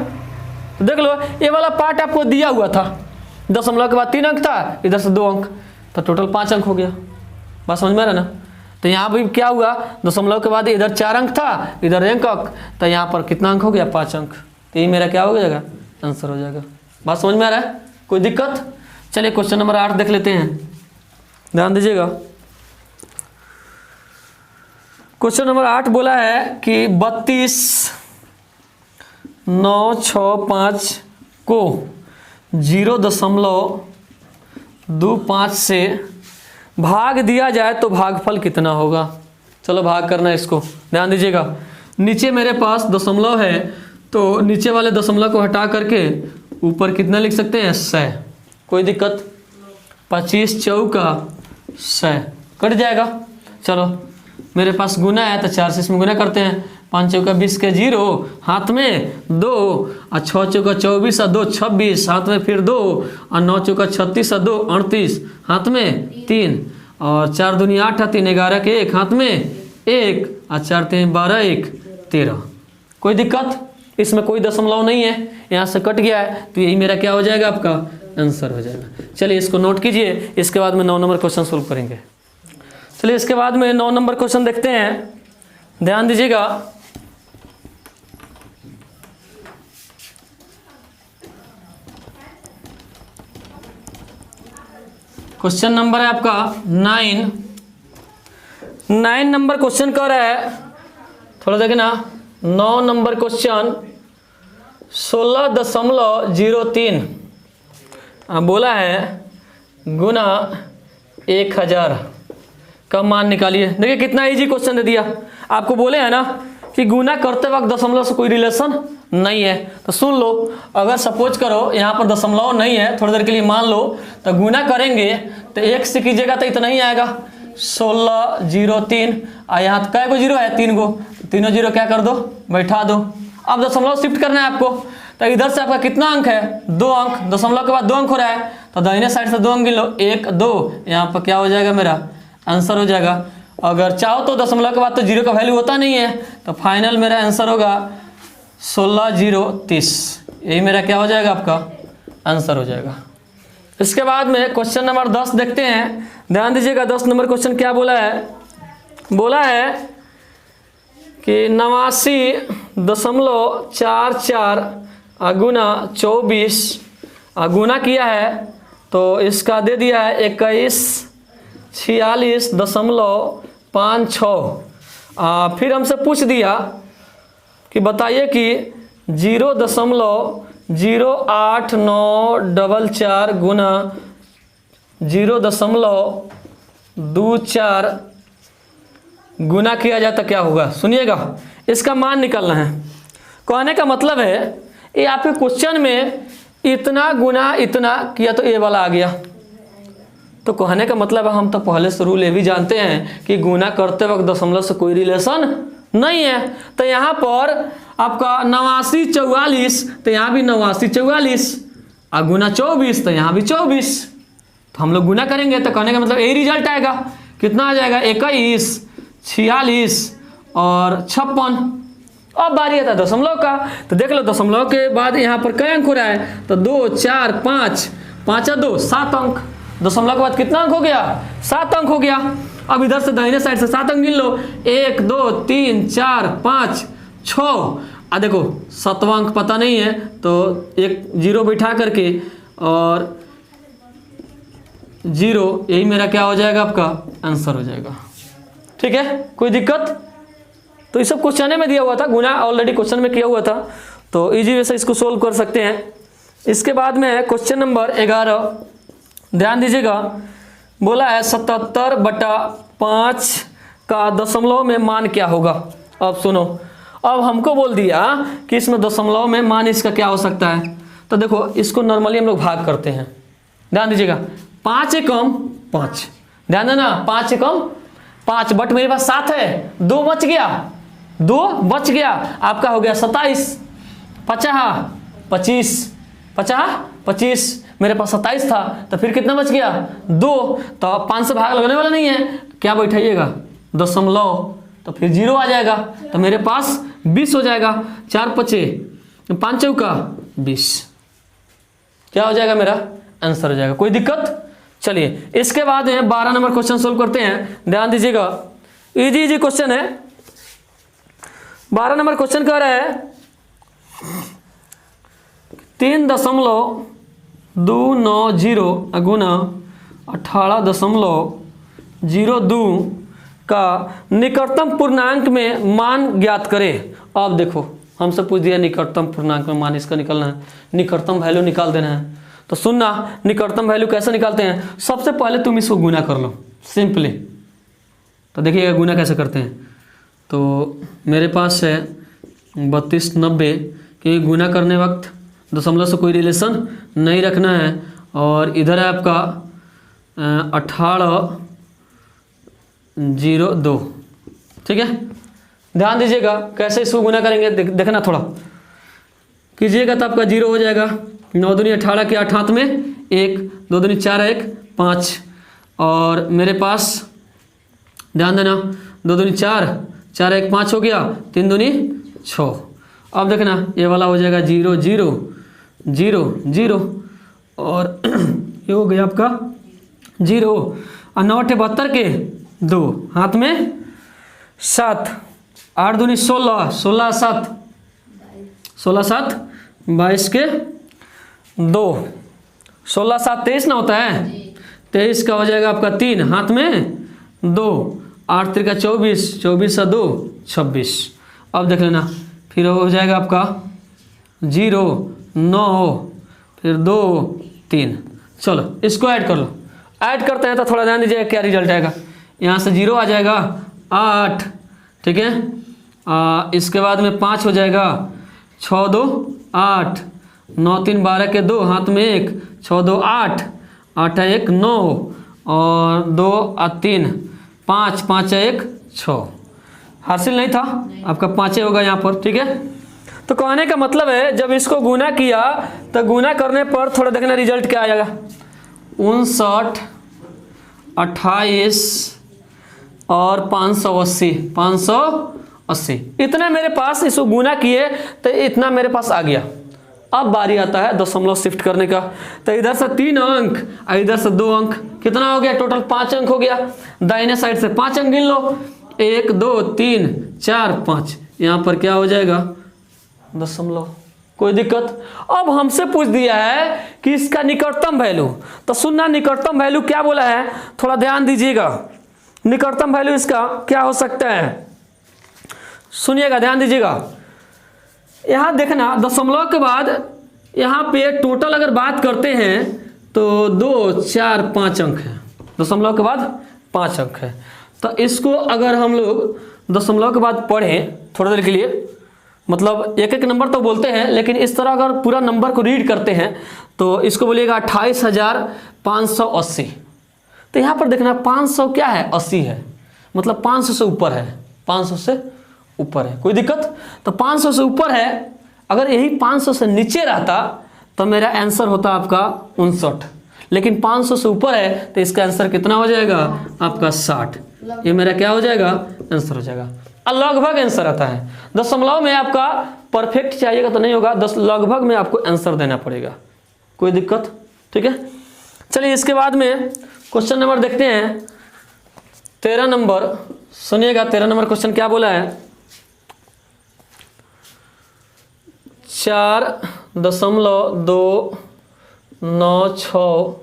तो देख लो ये वाला पार्ट आपको दिया हुआ था, दशमलव के बाद 3 अंक था, इधर से 2 अंक, तो टोटल 5 अंक हो गया। बात समझ में आ रहा है ना? तो यहाँ भी क्या हुआ, दशमलव के बाद इधर 4 अंक था, इधर 1 अंक, तो यहाँ पर कितना अंक हो गया, 5 अंक। तो ये मेरा क्या हो जाएगा, आंसर हो जाएगा। बात समझ में आ रहा है? कोई दिक्कत? चलिए क्वेश्चन नंबर 8 देख लेते हैं, ध्यान दीजिएगा। क्वेश्चन नंबर 8 बोला है कि 32,965 को 0.25 से भाग दिया जाए तो भागफल कितना होगा। चलो भाग करना है इसको, ध्यान दीजिएगा। नीचे मेरे पास दशमलव है, तो नीचे वाले दशमलव को हटा करके ऊपर कितना लिख सकते हैं, 100। कोई दिक्कत? 25 चौका 100 कट जाएगा। चलो मेरे पास गुना है तो 4 से इसमें गुना करते हैं। 5 चौका 20 के 0, हाथ में 2, और 6 चौका 24 और 2 26, हाथ में फिर 2, और 9 चौका 36 और 2 38, हाथ में 3, और 4 दूनी 8 और 3 11 के 1, हाथ में 1, और 4 3 12 1 13। कोई दिक्कत? इसमें कोई दशमलव नहीं है, यहाँ से कट गया है, तो यही मेरा क्या हो जाएगा, आपका आंसर हो जाएगा। चलिए इसको नोट कीजिए, इसके बाद में 9 नंबर क्वेश्चन सोल्व करेंगे। चलिए इसके बाद में 9 नंबर क्वेश्चन देखते हैं, ध्यान दीजिएगा। क्वेश्चन नंबर है आपका 9 नंबर क्वेश्चन कर रहा है, थोड़ा देखे ना। 9 नंबर क्वेश्चन 16.03 बोला है गुना 1000 का मान निकालिए। देखिए कितना इजी क्वेश्चन दे दिया आपको। बोले हैं ना कि गुना करते वक्त दशमलव से कोई रिलेशन नहीं है, तो सुन लो। अगर सपोज करो यहाँ पर दशमलव नहीं है, थोड़ी देर के लिए मान लो, तो गुना करेंगे तो 1 से कीजिएगा तो इतना ही आएगा, 1603। और यहाँ कै गो जीरो है, 3 गो, तीनों जीरो क्या कर दो, बैठा दो। अब दशमलव शिफ्ट करना है आपको, तो इधर से आपका कितना अंक है, 2 अंक। दशमलव के बाद 2 अंक हो रहा है, तो दाहिने साइड से 2 अंक गिन लो, 1 2। यहाँ पर क्या हो जाएगा, मेरा आंसर हो जाएगा। अगर चाहो तो दशमलव के बाद तो 0 का वैल्यू होता नहीं है, तो फाइनल मेरा आंसर होगा 16,030। यही मेरा क्या हो जाएगा, आपका आंसर हो जाएगा। इसके बाद में क्वेश्चन नंबर 10 देखते हैं, ध्यान दीजिएगा। 10 नंबर क्वेश्चन क्या बोला है, बोला है कि 89.44 गुना 24 गुना किया है, तो इसका दे दिया है 2146.56। फिर हमसे पूछ दिया कि बताइए कि 0.08944 गुना 0.24 गुना किया जाए तो क्या होगा। सुनिएगा, इसका मान निकालना है। कहने का मतलब है ये आपके क्वेश्चन में इतना गुना इतना किया तो ये वाला आ गया। तो कहने का मतलब है हम तो पहले से रूल ये भी जानते हैं कि गुना करते वक्त दशमलव से कोई रिलेशन नहीं है। तो यहाँ पर आपका 8944, तो यहाँ भी 8944, और गुना 24, तो यहाँ भी 24। तो हम लोग गुना करेंगे तो कहने का मतलब यही रिजल्ट आएगा। कितना आ जाएगा, 21 46 और 56। अब बारी आता है दशमलव का, तो देख लो दशमलव के बाद यहाँ पर कई अंक हो रहा है, तो 2 4 5 5 और 2 7 अंक। दशमलव के बाद कितना अंक हो गया, 7 अंक हो गया। अब इधर से दाहिने साइड से 7 अंक गिन लो, 1 2 3 4 5 6। देखो 7वां अंक पता नहीं है, तो एक 0 बैठा करके और 0, यही मेरा क्या हो जाएगा, आपका आंसर हो जाएगा। ठीक है, कोई दिक्कत? तो ये सब क्वेश्चन में दिया हुआ था, गुना ऑलरेडी क्वेश्चन में किया हुआ था, तो इजी वे से इसको सोल्व कर सकते हैं। इसके बाद में क्वेश्चन नंबर 11, ध्यान दीजिएगा। बोला है 77/5 का दशमलव में मान क्या होगा। अब सुनो, अब हमको बोल दिया कि इसमें दशमलव में मान इसका क्या हो सकता है। तो देखो इसको नॉर्मली हम लोग भाग करते हैं, ध्यान दीजिएगा। 5 एकम 5, ध्यान देना, 5 एकम 5 बट मेरे पास 7 है, 2 बच गया, 2 बच गया, आपका हो गया 27, 50 25, 50 25, मेरे पास 27 था, तो फिर कितना बच गया 2, तो 5 से भाग लगने वाला नहीं है, क्या बैठाइएगा दशमलव, तो फिर 0 आ जाएगा, तो मेरे पास 20 हो जाएगा, 4 पचे 5 चौका 20, क्या हो जाएगा मेरा आंसर हो जाएगा। कोई दिक्कत? चलिए इसके बाद में 12 नंबर क्वेश्चन सोल्व करते हैं, ध्यान दीजिएगा, इजी क्वेश्चन है। 12 नंबर क्वेश्चन कह रहा है 3.290 गुना 18.02 का निकटतम पूर्णांक में मान ज्ञात करें। अब देखो हमसे पूछ दिया निकटतम पूर्णांक में मान इसका निकालना है, निकटतम वैल्यू निकाल देना है। तो सुनना, निकटतम वैल्यू कैसे निकालते हैं, सबसे पहले तुम इसको गुना कर लो सिंपली। तो देखिएगा गुना कैसे करते हैं। तो मेरे पास है 3290, क्योंकि गुना करने वक्त दशमलव से कोई रिलेशन नहीं रखना है, और इधर है आपका 1802, ठीक है। ध्यान दीजिएगा कैसे इसको गुना करेंगे, देखना थोड़ा कीजिएगा, तो आपका 0 हो जाएगा। 9 दूनी 18 के 8 हाथ में 1, 2 दूनी 4 1 5, और मेरे पास ध्यान देना 2 दूनी 4 4 1 5 हो गया, 3 दूनी 6। अब देखना ये वाला हो जाएगा 0 0 0 0, और ये हो गया आपका 0, और 9 72 के 2 हाथ में 7, 8 दूनी 16 16 7 16 7 22 के 2, 16 7 23 ना होता है, 23 का हो जाएगा आपका 3 हाथ में 2, 8 3 का 24 24 2 26। अब देख लेना फिर हो जाएगा आपका 0 9 फिर 2 3। चलो इसको ऐड कर लो, ऐड करते हैं तो थोड़ा ध्यान दीजिएगा क्या रिजल्ट आएगा। यहाँ से 0 आ जाएगा 8, ठीक है, इसके बाद में 5 हो जाएगा 6 2 8, 9 3 12 के 2 हाथ में 1, 6 2 8 8 1 9, और 2 3 5 5 1 6। हासिल नहीं था आपका 5 होगा यहाँ पर, ठीक है। तो कहने का मतलब है जब इसको गुना किया तो गुना करने पर थोड़ा देखना रिजल्ट क्या आएगा, 59 28 और 580 580, इतना मेरे पास इसको गुना किए तो इतना मेरे पास आ गया। अब बारी आता है दशमलव शिफ्ट करने का, तो इधर से 3 अंक और इधर से 2 अंक, कितना हो गया टोटल 5 अंक हो गया। दाहिने साइड से 5 अंक गिन लो, 1 2 3 4 5, यहाँ पर क्या हो जाएगा दशमलव। कोई दिक्कत? अब हमसे पूछ दिया है कि इसका निकटतम वैल्यू, तो सुनना निकटतम वैल्यू क्या बोला है, थोड़ा ध्यान दीजिएगा। निकटतम वैल्यू इसका क्या हो सकता है, सुनिएगा ध्यान दीजिएगा। यहाँ देखना दशमलव के बाद यहाँ पे टोटल अगर बात करते हैं तो 2 4 5 अंक है, दशमलव के बाद 5 अंक है। तो इसको अगर हम लोग दशमलव के बाद पढ़ें थोड़ी देर के लिए, मतलब एक एक नंबर तो बोलते हैं, लेकिन इस तरह अगर पूरा नंबर को रीड करते हैं तो इसको बोलिएगा 28,580। तो यहाँ पर देखना 500 क्या है 80 है, मतलब 500 से ऊपर है, 500 से ऊपर है। कोई दिक्कत? तो 500 से ऊपर है, अगर यही 500 से नीचे रहता तो मेरा आंसर होता आपका 59, लेकिन 500 से ऊपर है तो इसका आंसर कितना हो जाएगा आपका 60। ये मेरा क्या हो जाएगा आंसर हो जाएगा। लगभग आंसर आता है, दशमलव में आपका परफेक्ट चाहिएगा तो नहीं होगा, लगभग में आपको आंसर देना पड़ेगा। कोई दिक्कत? ठीक है, चलिए इसके बाद में क्वेश्चन नंबर देखते हैं 13 नंबर। सुनिएगा 13 नंबर क्वेश्चन क्या बोला है, 4.296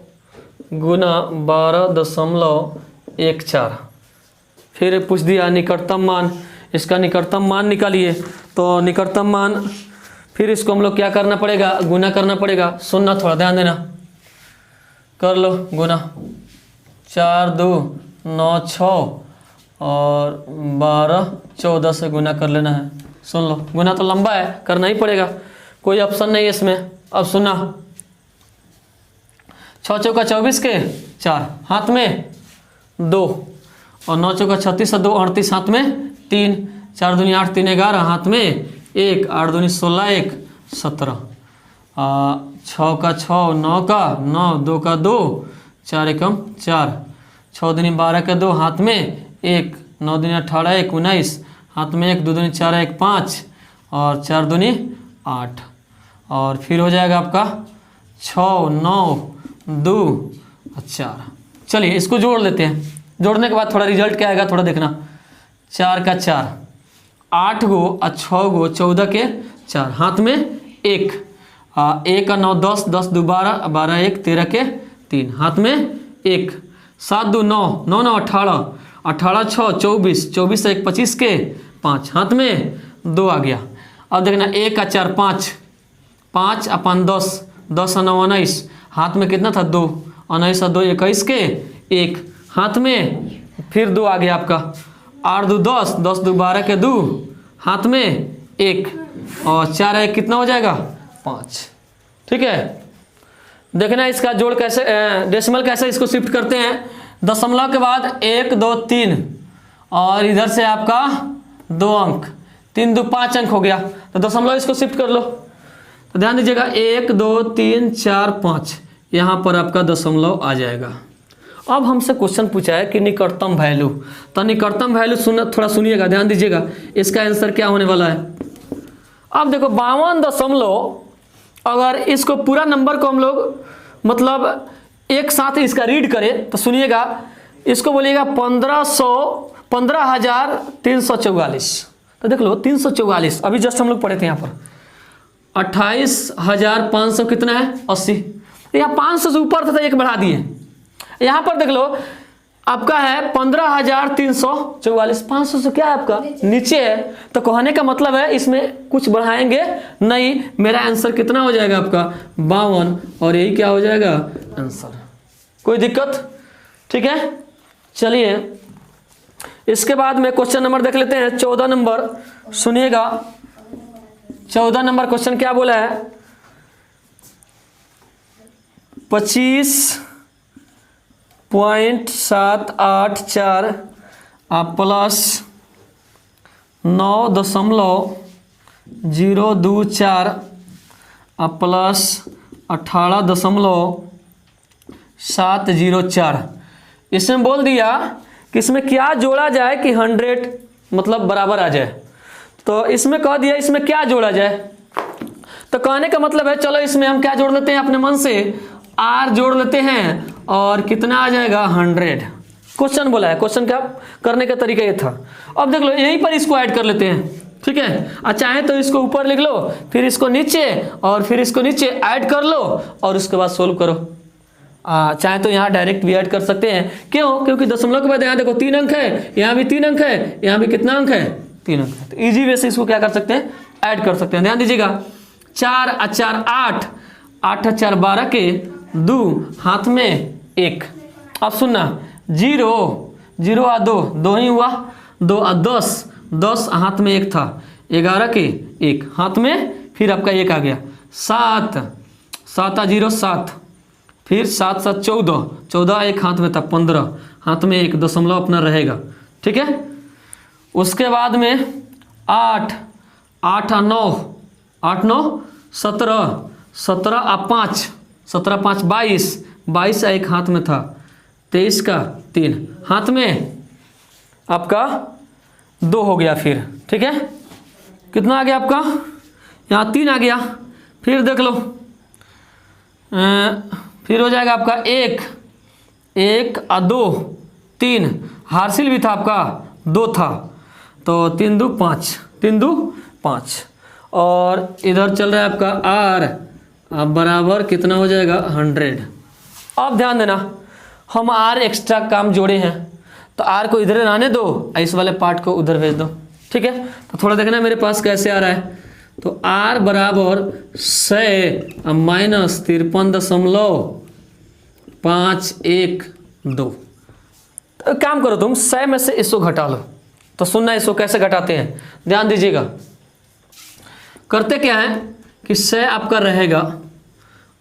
गुना 12.14। फिर पूछ दिया निकटतम मान, इसका निकटतम मान निकालिए। तो निकटतम मान फिर इसको हम लोग क्या करना पड़ेगा, गुना करना पड़ेगा। सुनना थोड़ा ध्यान देना, कर लो गुना 4 2 9 6 और 12 14 से गुना कर लेना है। सुन लो गुना तो लंबा है, करना ही पड़ेगा, कोई ऑप्शन नहीं है इसमें। अब सुना 6 चौका 24 के 4 हाथ में 2 और 9 चौका 36 2 38 हाथ में 3, 4 दूनी 8 3 11 हाथ में 1, 8 दूनी 16 1 17, 6 का 6 9 का 9 2 का 2 4 एकम 4, 6 दूनी 12 का 2 हाथ में 1, 9 दूनी 18 1 19 हाथ में 1, 2 दूनी 4 1 5 और 4 दूनी 8 और फिर हो जाएगा आपका 6 9 2 और 4। चलिए इसको जोड़ लेते हैं। जोड़ने के बाद थोड़ा रिजल्ट क्या आएगा थोड़ा देखना। 4 का 4 8 गो और 6 गो 14 के 4 हाथ में 1, 1 का 9 10 10 2 12 12 1 13 के 3 हाथ में 1, 7 2 9 9 9 18 18 6 24 24 1 25 के 5 हाथ में 2 आ गया। अब देखना 1 का 4 5 5 अपन 10 10 9 19 हाथ में कितना था 2 19 2 21 के 1 हाथ में फिर 2 आ गया आपका 8 2 10 10 2 12 के 2 हाथ में 1 और 4 1 कितना हो जाएगा 5। ठीक है, देखना इसका जोड़ कैसे डेसिमल कैसे इसको शिफ्ट करते हैं। दशमलव के बाद 1 2 3 और इधर से आपका 2 अंक 3 2 5 अंक हो गया तो दशमलव इसको शिफ्ट कर लो। तो ध्यान दीजिएगा 1 2 3 4 5 यहाँ पर आपका दशमलव आ जाएगा। अब हमसे क्वेश्चन पूछा है कि निकटतम वैल्यू, तो निकटतम वैल्यू थोड़ा सुनिएगा, ध्यान दीजिएगा इसका आंसर क्या होने वाला है। अब देखो 52 दशमलव, अगर इसको पूरा नंबर को हम लोग मतलब एक साथ इसका रीड करें तो सुनिएगा, इसको बोलिएगा 15,344। तो देख लो 344 अभी जस्ट हम लोग पढ़े थे यहाँ पर। 28,500 कितना है 80, यहाँ 500 से ऊपर था तो एक बढ़ा दिए। यहाँ पर देख लो आपका है 15,344, 500 से क्या है आपका नीचे है, तो कहने का मतलब है इसमें कुछ बढ़ाएंगे नहीं। मेरा आंसर कितना हो जाएगा आपका 52 और यही क्या हो जाएगा आंसर। कोई दिक्कत? ठीक है, चलिए इसके बाद में क्वेश्चन नंबर देख लेते हैं 14 नंबर। सुनिएगा 14 नंबर क्वेश्चन क्या बोला है, 25.784 प्लस 9.024 प्लस 18.704। इसमें बोल दिया कि इसमें क्या जोड़ा जाए कि 100 मतलब बराबर आ जाए। तो इसमें कह दिया इसमें क्या जोड़ा जाए, तो कहने का मतलब है चलो इसमें हम क्या जोड़ लेते हैं अपने मन से, आर जोड़ लेते हैं और कितना आ जाएगा 100। क्वेश्चन बोला है, क्वेश्चन क्या करने का तरीका ये था। अब देख लो यहीं पर इसको ऐड कर लेते हैं, ठीक है। और चाहे तो इसको ऊपर लिख लो, फिर इसको नीचे और फिर इसको नीचे ऐड कर लो और उसके बाद सोल्व करो। चाहे तो यहाँ डायरेक्ट भी ऐड कर सकते हैं, क्यों? क्योंकि दशमलव के बाद यहाँ देखो 3 अंक है, यहाँ भी 3 अंक है, यहाँ भी कितना अंक है 3 अंक है। तो इजी वे से इसको क्या कर सकते हैं ऐड कर सकते हैं। ध्यान दीजिएगा 4 और 4 8, 8 और 4 12 के 2 हाथ में 1। अब सुनना 0 0 और 2 2 ही हुआ, 2 और 10 10 हाथ में 1 था, 11 के 1 हाथ में फिर आपका 1 आ गया, 7 7 और 0 7, फिर 7 7 14 14 एक हाथ में था, 15 हाथ में 1 दशमलव अपना रहेगा, ठीक है। उसके बाद में 8 8 और 9 8 9 17 17 और 5 17 5 22 22 एक हाथ में था, 23 का 3 हाथ में आपका 2 हो गया फिर, ठीक है। कितना आ गया आपका यहाँ 3 आ गया। फिर देख लो फिर हो जाएगा आपका 1 1 और 2 3, हार्सिल भी था आपका 2 था, तो 3 2 5 3 2 5 और इधर चल रहा है आपका R अब बराबर कितना हो जाएगा 100। अब ध्यान देना हम R एक्स्ट्रा काम जोड़े हैं तो R को इधर आने दो, इस वाले पार्ट को उधर भेज दो, ठीक है। तो थोड़ा देखना मेरे पास कैसे आ रहा है, तो R बराबर 100 माइनस 53.512। तो काम करो तुम 100 में से इसको घटा लो। तो सुनना इसको कैसे घटाते हैं, ध्यान दीजिएगा। करते क्या है कि 100 आपका रहेगा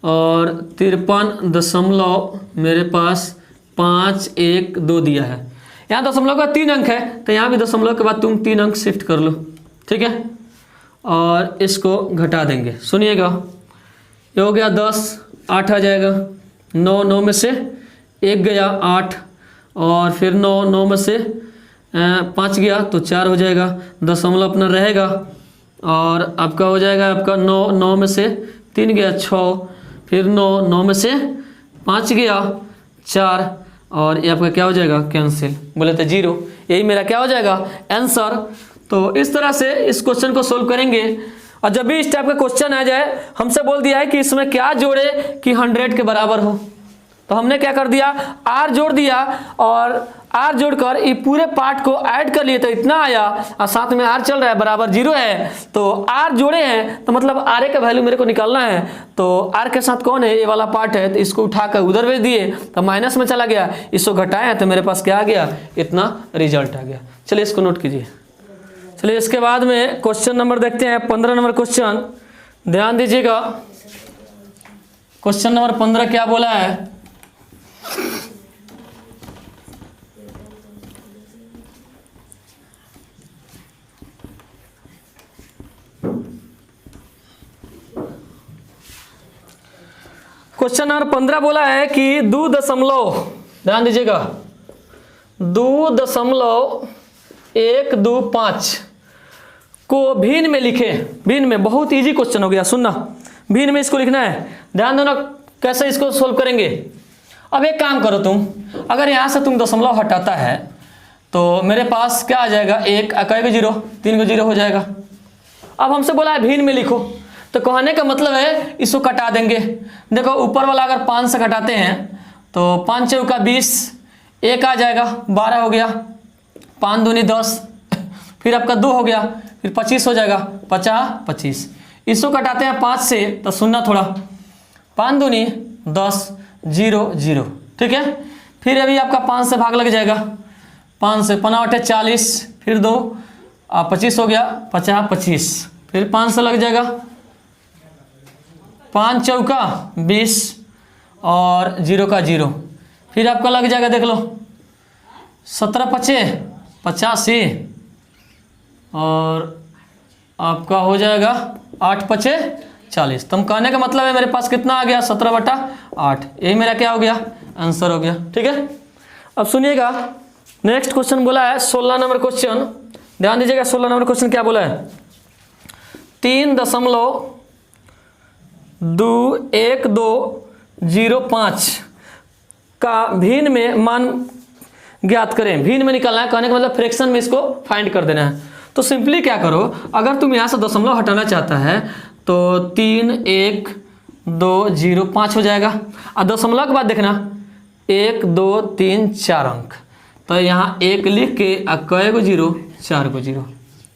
और 53 दशमलव मेरे पास 5 1 2 दिया है, यहाँ दशमलव का 3 अंक है तो यहाँ भी दशमलव के बाद तुम 3 अंक शिफ्ट कर लो, ठीक है। और इसको घटा देंगे, सुनिएगा, ये हो गया 10, 8 आ जाएगा, 9, 9 में से 1 गया 8, और फिर 9, 9 में से 5 गया तो 4 हो जाएगा, दशमलव अपना रहेगा, और आपका हो जाएगा आपका 9, 9 में से 3 गया 6, फिर 9, 9 में से 5 गया 4, और ये आपका क्या हो जाएगा, कैंसिल, बोले तो 0। यही मेरा क्या हो जाएगा, आंसर। तो इस तरह से इस क्वेश्चन को सोल्व करेंगे। और जब भी इस टाइप का क्वेश्चन आ जाए, हमसे बोल दिया है कि इसमें क्या जोड़े कि 100 के बराबर हो, तो हमने क्या कर दिया, r जोड़ दिया, और r जोड़कर ये पूरे पार्ट को ऐड कर लिए तो इतना आया, और साथ में r चल रहा है बराबर 0 है, तो r जोड़े हैं तो मतलब r का वैल्यू मेरे को निकालना है। तो r के साथ कौन है, ये वाला पार्ट है, तो इसको उठाकर उधर भेज दिए तो माइनस में चला गया, इसको घटाए तो मेरे पास क्या आ गया, इतना रिजल्ट आ गया। चलिए इसको नोट कीजिए। चलिए इसके बाद में क्वेश्चन नंबर देखते हैं, 15 नंबर क्वेश्चन, ध्यान दीजिएगा। क्वेश्चन नंबर 15 क्या बोला है, क्वेश्चन नंबर 15 बोला है कि 2.1, ध्यान दीजिएगा, 2.125 को भिन्न में लिखे। भिन्न में बहुत इजी क्वेश्चन हो गया, सुनना, भिन्न में इसको लिखना है, ध्यान देना कैसे इसको सोल्व करेंगे। अब एक काम करो तुम, अगर यहाँ से तुम दशमलव हटाता है तो मेरे पास क्या आ जाएगा, 1 कई 0, 3 0 हो जाएगा। अब हमसे बोला है भिन्न में लिखो, तो कहने का मतलब है इसको कटा देंगे। देखो ऊपर वाला अगर 5 से घटाते हैं तो 5 चौका 20, 1 आ जाएगा, 12 हो गया, 5 दूनी 10, फिर आपका 2 हो गया, फिर 25 हो जाएगा, 50 25। इसको कटाते हैं 5 से तो सुनना थोड़ा, 5 दूनी 10, 0 0, ठीक है। फिर अभी आपका 5 से भाग लग जाएगा, 5 से 5 8 40, फिर 2 25 हो गया, 50 25, फिर 5 से लग जाएगा, 5 चौका 20 और 0 का 0, फिर आपका लग जाएगा, देख लो, 17 5 85, और आपका हो जाएगा 8 5 40। तुम कहने का मतलब है मेरे पास कितना आ गया, 17/8। यही मेरा क्या हो गया, आंसर हो गया, ठीक है। अब सुनिएगा, नेक्स्ट क्वेश्चन बोला है 16 नंबर क्वेश्चन, ध्यान दीजिएगा। 16 नंबर क्वेश्चन क्या बोला है, 3.1205 का भिन्न में मान ज्ञात करें। भिन्न में निकालना है, कहने का मतलब फ्रैक्शन में इसको फाइंड कर देना है। तो सिंपली क्या करो, अगर तुम यहाँ से दशमलव हटाना चाहता है तो 3.1205 हो जाएगा, और दशमलव के बाद देखना 1 2 3 4 अंक, तो यहाँ 1 लिख के कई 0, 4 0,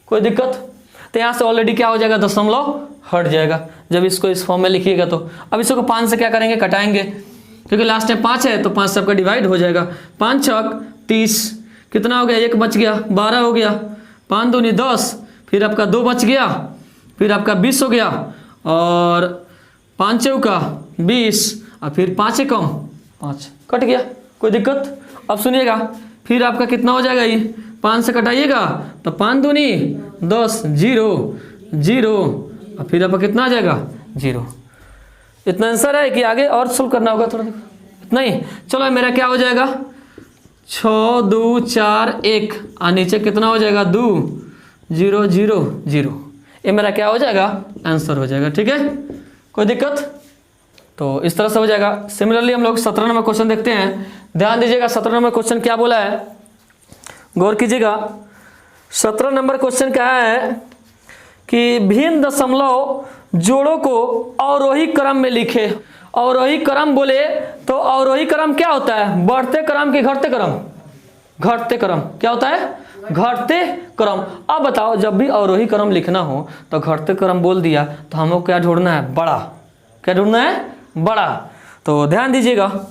कोई दिक्कत। तो यहाँ से ऑलरेडी क्या हो जाएगा, दशमलव हट जाएगा जब इसको इस फॉर्म में लिखिएगा। तो अब इसको 5 से क्या करेंगे, कटाएंगे, क्योंकि लास्ट में 5 है तो 5 से आपका डिवाइड हो जाएगा। 5 6 30, कितना हो गया, 1 बच गया, 12 हो गया, 5 दूनी 10, फिर आपका 2 बच गया, फिर आपका 20 हो गया, और 5 चौका 20, और फिर 5 कम 5, कट गया, कोई दिक्कत। अब सुनिएगा, फिर आपका कितना हो जाएगा, ये 5 से कटाइएगा तो 5 दूनी 10, 0 0, और फिर आपका कितना आ जाएगा, 0। इतना आंसर है कि आगे और सोल्व करना होगा थोड़ा, इतना ही। चलो मेरा क्या हो जाएगा, 6 2 4 1, और नीचे कितना हो जाएगा, 2 0 0 0। ये मेरा क्या हो जाएगा, आंसर हो जाएगा, ठीक है, कोई दिक्कत। तो इस तरह से हो जाएगा। सिमिलरली हम लोग 17 नंबर क्वेश्चन देखते हैं, ध्यान दीजिएगा। 17 नंबर क्वेश्चन क्या बोला है, गौर कीजिएगा। 17 नंबर क्वेश्चन क्या है कि भिन्न दशमलव जोड़ों को अवरोही क्रम में लिखे। अवरोही क्रम बोले तो अवरोही क्रम क्या होता है, बढ़ते क्रम कि घटते क्रम, घटते क्रम, क्या होता है, घटते क्रम। अब बताओ, जब भी अवरोही क्रम लिखना हो तो घटते क्रम बोल दिया तो हम लोग क्या ढूंढना है, बड़ा, क्या ढूंढना है, बड़ा। तो ध्यान दीजिएगा,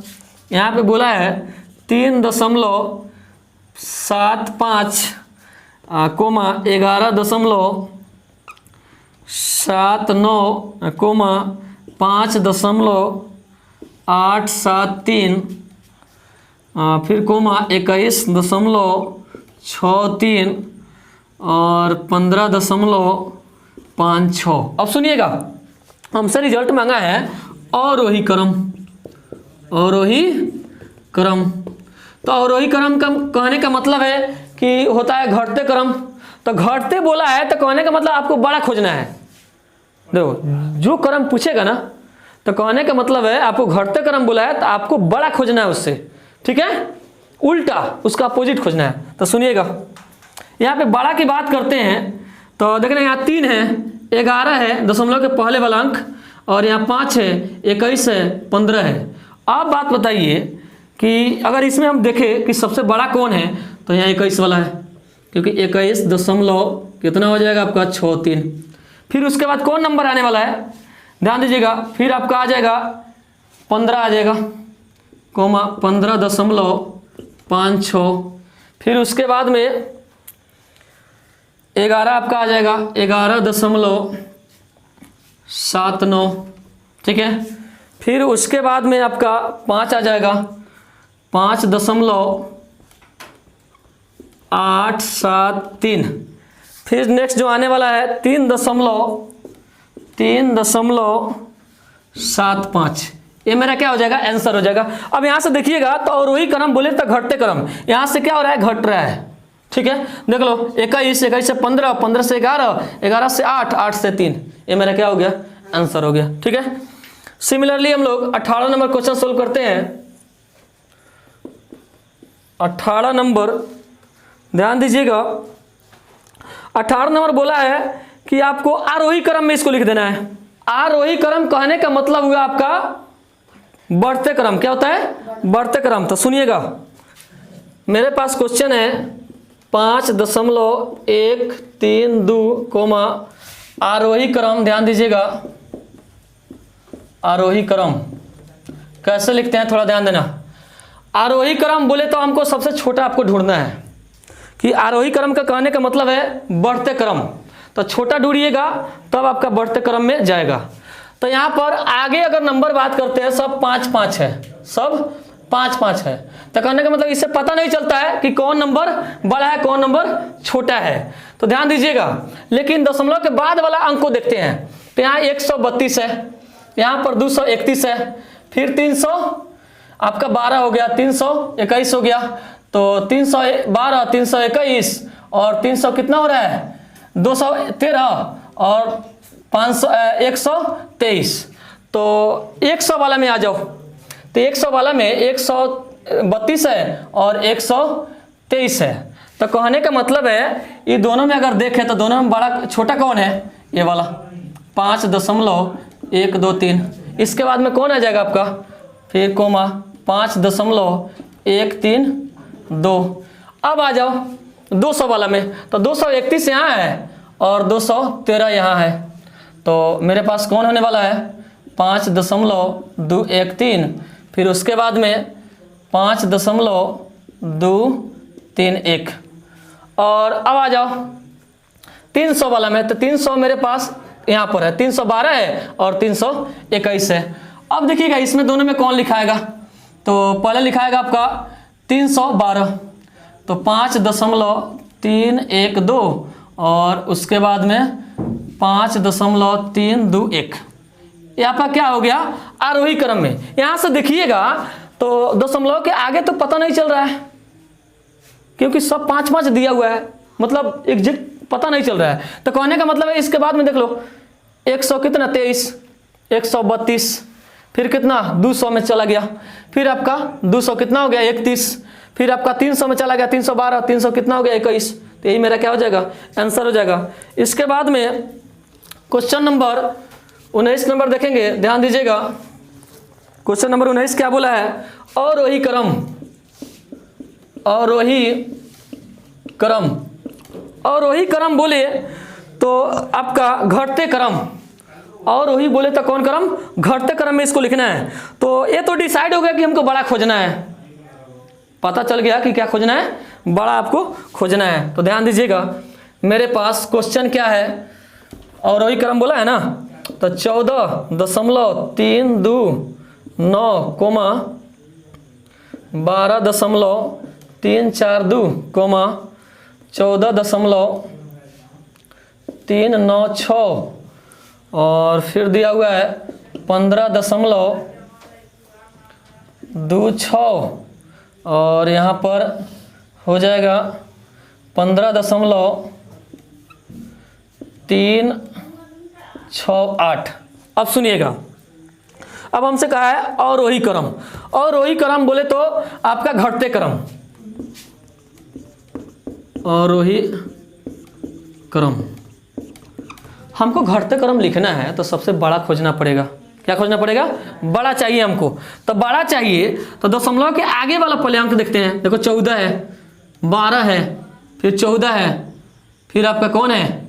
यहाँ पे बोला है 3.75 कोमा 11.79 कोमा 5.873 फिर कोमा 21.63 और 15.56। अब सुनिएगा, हमसे रिजल्ट मांगा है अवरोही क्रम, अवरोही क्रम। तो अवरोही क्रम का कहने का मतलब है कि होता है घटते क्रम। तो घटते बोला है तो कहने का मतलब आपको बड़ा खोजना है। देखो जो क्रम पूछेगा ना तो कहने का मतलब है आपको घटते क्रम बोला है तो आपको बड़ा खोजना है उससे, ठीक है, उल्टा उसका अपोजिट खोजना है। तो सुनिएगा, यहाँ पे बड़ा की बात करते हैं तो देख रहे हैं यहाँ 3 है, 11 है दशमलव के पहले वाला अंक, और यहाँ 5 है, 21 है, 15 है। अब बात बताइए कि अगर इसमें हम देखें कि सबसे बड़ा कौन है तो यहाँ 21 वाला है, क्योंकि 21 दशमलव कितना हो जाएगा आपका 63। फिर उसके बाद कौन नंबर आने वाला है, ध्यान दीजिएगा, फिर आपका आ जाएगा 15 आ जाएगा, कोमा 15.56। फिर उसके बाद में 11 आपका आ जाएगा 11.79, ठीक है। फिर उसके बाद में आपका 5 आ जाएगा 5.873। फिर नेक्स्ट जो आने वाला है 3.75। ये मेरा क्या हो जाएगा, आंसर हो जाएगा। अब यहाँ से देखिएगा तो अवरोही क्रम बोले तो घटते क्रम, यहाँ से क्या हो रहा है, घट रहा है, ठीक है। देख लो 21, 21 से 15, 15 से 11, 11 से 8, 8 से 3, ये मेरा क्या हो गया, आंसर हो गया, ठीक है। सिमिलरली हम लोग 18 नंबर क्वेश्चन सोल्व करते हैं। 18 नंबर ध्यान दीजिएगा, 18 नंबर बोला है कि आपको आरोही क्रम में इसको लिख देना है। आरोही क्रम कहने का मतलब हुआ आपका बढ़ते क्रम। क्या होता है, बढ़ते क्रम। तो सुनिएगा, मेरे पास क्वेश्चन है 5.132 कोमा आरोही क्रम। ध्यान दीजिएगा, आरोही क्रम कैसे लिखते हैं थोड़ा ध्यान देना। आरोही क्रम बोले तो हमको सबसे छोटा आपको ढूंढना है कि आरोही क्रम का कहने का मतलब है बढ़ते क्रम। तो छोटा ढूंढिएगा तब आपका बढ़ते क्रम में जाएगा। तो यहाँ पर आगे अगर नंबर बात करते हैं सब 5-5 है, सब 5-5 है। तो कहने का मतलब इससे पता नहीं चलता है कि कौन नंबर बड़ा है कौन नंबर छोटा है। तो ध्यान दीजिएगा, लेकिन दशमलव के बाद वाला अंक को देखते हैं। तो यहाँ 132 है, यहाँ पर 231 है, फिर 300 आपका 12 हो गया, 321 हो गया। तो 312, 321 और 300 कितना हो रहा है, 213 और 123। तो 100 वाला में आ जाओ। तो 100 वाला में 132 है और 123 है। तो कहने का मतलब है ये दोनों में अगर देखें तो दोनों में बड़ा छोटा कौन है, ये वाला 5.123। इसके बाद में कौन आ जाएगा आपका, फिर कोमा 5.132। अब आ जाओ 200 वाला में। तो 231 यहाँ है और 213 यहाँ है। तो मेरे पास कौन होने वाला है, 5.213। फिर उसके बाद में 5.231 और अब आ जाओ 300 वाला में। तो 300 मेरे पास यहाँ पर है, 312 है और 321 है। अब देखिएगा इसमें दोनों में कौन लिखाएगा। तो पहले लिखाएगा आपका 312, तो 5.312 और उसके बाद में 5.321। यहाँ पर क्या हो गया, आरोही क्रम में। यहाँ से देखिएगा तो दशमलव के आगे तो पता नहीं चल रहा है क्योंकि सब 5-5 दिया हुआ है, मतलब एग्जैक्ट पता नहीं चल रहा है। तो कहने का मतलब है इसके बाद में देख लो 100 कितना 23, 132, फिर कितना 200 में चला गया, फिर आपका 200 कितना हो गया 31, फिर आपका 300 में चला गया 312, 300 कितना हो गया 21। तो यही मेरा क्या हो जाएगा, आंसर हो जाएगा। इसके बाद में क्वेश्चन नंबर 19 नंबर देखेंगे, ध्यान दीजिएगा। क्वेश्चन नंबर 19 क्या बोला है, अवरोही क्रम। अवरोही क्रम, अवरोही क्रम बोले तो आपका घटते क्रम, और वही बोले तो कौन क्रम, घटते क्रम में इसको लिखना है। तो ये तो डिसाइड हो गया कि हमको बड़ा खोजना है, पता चल गया कि क्या खोजना है, बड़ा आपको खोजना है। तो ध्यान दीजिएगा, मेरे पास क्वेश्चन क्या है, और वही क्रम बोला है ना, तो 14.329 12.342 कोमा 14.396 और फिर दिया हुआ है 15.26 और यहाँ पर हो जाएगा 15.368। अब सुनिएगा, अब हमसे कहा है अवरोही क्रम। अवरोही क्रम बोले तो आपका घटते क्रम, अवरोही क्रम। हमको घटते क्रम लिखना है तो सबसे बड़ा खोजना पड़ेगा। क्या खोजना पड़ेगा? बड़ा चाहिए हमको। तो बड़ा चाहिए तो दशमलव के आगे वाला पहले अंक देखते हैं। देखो 14 है, 12 है, फिर 14 है, फिर आपका कौन है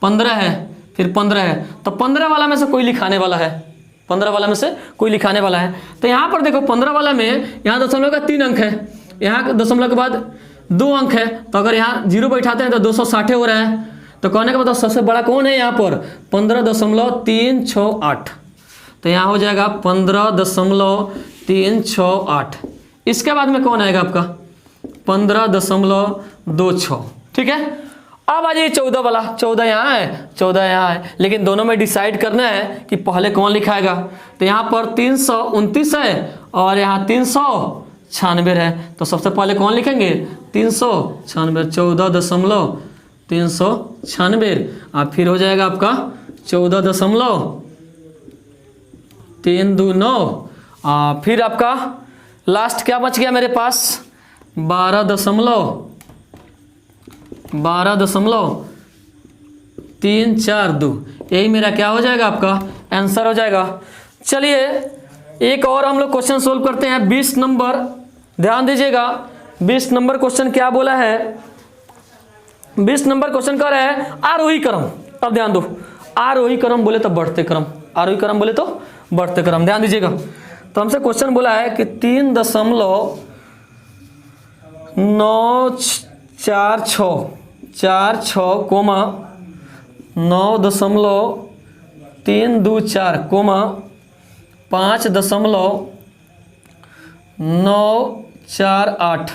15 है, फिर 15 है। तो 15 वाला में से कोई लिखाने वाला है, 15 वाला में से कोई लिखाने वाला है। तो यहाँ पर देखो 15 वाला में यहाँ दशमलव का 3 अंक है, यहाँ दशमलव के बाद 2 अंक है। तो अगर यहाँ 0 बैठाते हैं तो 260 हो रहा है। तो कहने का मतलब सबसे बड़ा कौन है यहाँ पर 15.368। तो यहाँ हो जाएगा 15.368। इसके बाद में कौन आएगा आपका 15.26। ठीक है। अब आ जाइए 14 वाला। 14 यहाँ है, 14 यहाँ है, लेकिन दोनों में डिसाइड करना है कि पहले कौन लिखाएगा। तो यहाँ पर 329 है और यहाँ 396 है। तो सबसे पहले कौन लिखेंगे 396, 14.396 और फिर हो जाएगा आपका 14.329 और फिर आपका लास्ट क्या बच गया मेरे पास 12.342। यही मेरा क्या हो जाएगा आपका आंसर हो जाएगा। चलिए एक और हम लोग क्वेश्चन सोल्व करते हैं। 20 नंबर ध्यान दीजिएगा। 20 नंबर क्वेश्चन क्या बोला है? 20 नंबर क्वेश्चन कर रहा है आरोही क्रम। अब ध्यान दो, आरोही क्रम बोले तो बढ़ते क्रम, आरोही क्रम बोले तो बढ़ते क्रम। ध्यान दीजिएगा। तो हमसे क्वेश्चन बोला है कि 3.946 कोमा 9.324 कोमा 5.948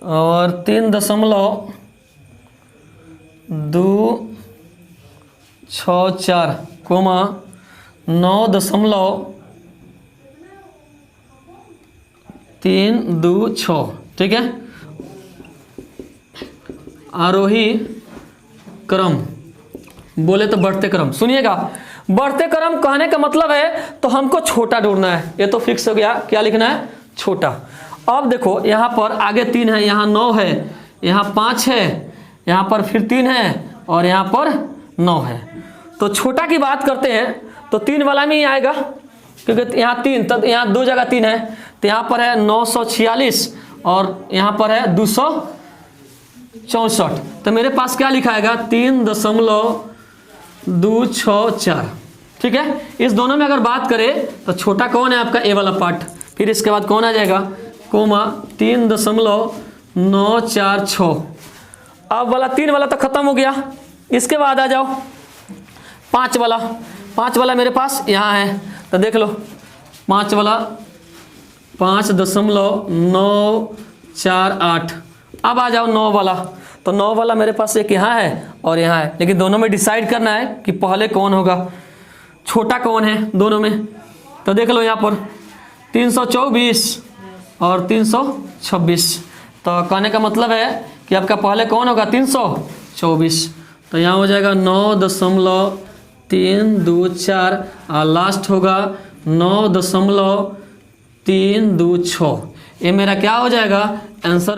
और 3.264 कोमा 9.326। ठीक है। आरोही क्रम बोले तो बढ़ते क्रम। सुनिएगा, बढ़ते क्रम कहने का मतलब है तो हमको छोटा ढूंढना है। ये तो फिक्स हो गया, क्या लिखना है छोटा। अब देखो यहाँ पर आगे 3 है, यहाँ 9 है, यहाँ 5 है, यहाँ पर फिर 3 है और यहाँ पर 9 है। तो छोटा की बात करते हैं तो 3 वाला में ही आएगा, क्योंकि यहाँ 3, तो यहाँ 2 जगह 3 है। तो यहाँ पर है 946 और यहाँ पर है 264। तो मेरे पास क्या लिखाएगा 3.264। ठीक है। इस दोनों में अगर बात करें तो छोटा कौन है आपका ए वाला पार्ट, फिर इसके बाद कौन आ जाएगा कोमा 3.946। अब वाला 3 वाला तो खत्म हो गया। इसके बाद आ जाओ 5 वाला। 5 वाला मेरे पास यहाँ है, तो देख लो 5 वाला 5.948। अब आ जाओ 9 वाला। तो 9 वाला मेरे पास एक यहाँ है और यहाँ है, लेकिन दोनों में डिसाइड करना है कि पहले कौन होगा, छोटा कौन है दोनों में। तो देख लो यहाँ पर 324 और 326। तो कहने का मतलब है कि आपका पहले कौन होगा 324। तो यहाँ हो जाएगा 9.324 और लास्ट होगा 9.326। ये मेरा क्या हो जाएगा आंसर।